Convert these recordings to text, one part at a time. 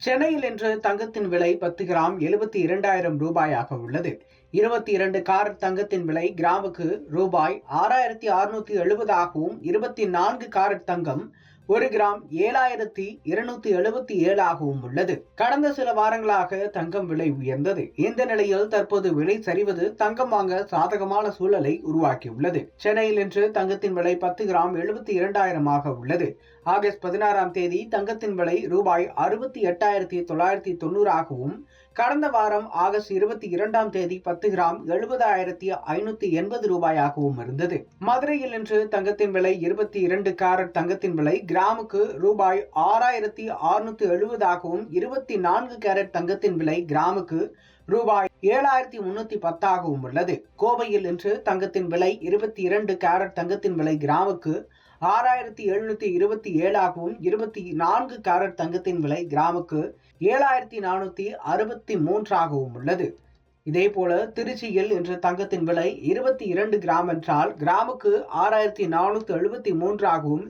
சென்னையில் இன்று தங்கத்தின் விலை 10 கிராம் 72,200 உள்ளது. 22 காரட் தங்கத்தின் விலை கிராமுக்கு ரூபாய் 6,670 24 காரட் தங்கம் 1 கிராம் 7,277 உள்ளது. கடந்த சில வாரங்களாக தங்கம் விலை உயர்ந்தது. இந்த நிலையில் தற்போது விலை சரிவது தங்கம் வாங்க சாதகமான சூழலை உருவாக்கியுள்ளது. சென்னையில் இன்று தங்கத்தின் விலை 10 கிராம் 72,000 உள்ளது. ஆகஸ்ட் 16ஆம் தேதி தங்கத்தின் விலை ரூபாய் 68,990 கடந்த வாரம் ஆகஸ்ட் 22ஆம் தேதி 10 கிராம் 70,580 இருந்தது. மதுரையில் இன்று தங்கத்தின் விலை 22 கேரட் தங்கத்தின் விலை கிராமுக்கு ரூபாய் 6,670 24 கேரட் தங்கத்தின் விலை கிராமுக்கு ரூபாய் 7,310 உள்ளது. கோவையில் இன்று தங்கத்தின் விலை 22 கேரட் தங்கத்தின் விலை கிராமுக்கு 6,727 24 கேரட் தங்கத்தின் விலை கிராமுக்கு 7,463 உள்ளது. இதேபோல திருச்சியில் இன்று தங்கத்தின் விலை 22 கிராம் என்றால் கிராமுக்கு 6,473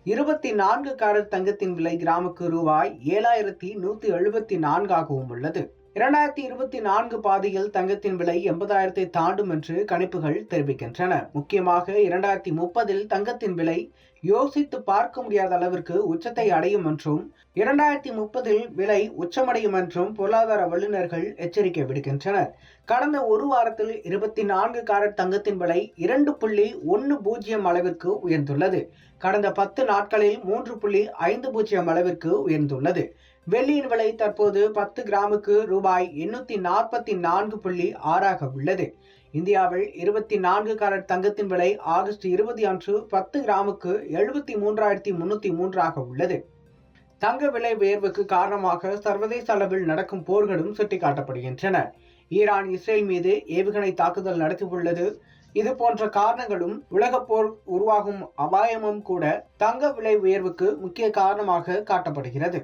24 கேரட் தங்கத்தின் விலை கிராமுக்கு ரூபாய் 7,174 உள்ளது. 2024 பாதியில் தங்கத்தின் விலை 80,000 தாண்டும் என்று கணிப்புகள் தெரிவிக்கின்றன. முக்கியமாக 2030இல் தங்கத்தின் விலை யோசித்து பார்க்க முடியாத அளவிற்கு உச்சத்தை அடையும் என்றும் 2030இல் விலை உச்சமடையும் என்றும் பொருளாதார வல்லுநர்கள் எச்சரிக்கை விடுக்கின்றனர். கடந்த ஒரு வாரத்தில் 24 காரட் தங்கத்தின் விலை 2.10 அளவிற்கு உயர்ந்துள்ளது. கடந்த 10 நாட்களில் 3.50 அளவிற்கு உயர்ந்துள்ளது. வெள்ளியின் விலை தற்போது 10 கிராமுக்கு ரூபாய் 844.6 உள்ளது. இந்தியாவில் 24 காரட் தங்கத்தின் விலை ஆகஸ்ட் 20 அன்று 10 கிராமுக்கு 73,303 உள்ளது. தங்க விலை உயர்வுக்கு காரணமாக சர்வதேச அளவில் நடக்கும் போர்களும் சுட்டிக்காட்டப்படுகின்றன. ஈரான் இஸ்ரேல் மீது ஏவுகணை தாக்குதல் நடத்தியுள்ளது. இது போன்ற காரணங்களும் உலக போர் உருவாகும் அபாயமும் கூட தங்க விலை உயர்வுக்கு முக்கிய காரணமாக காட்டப்படுகிறது.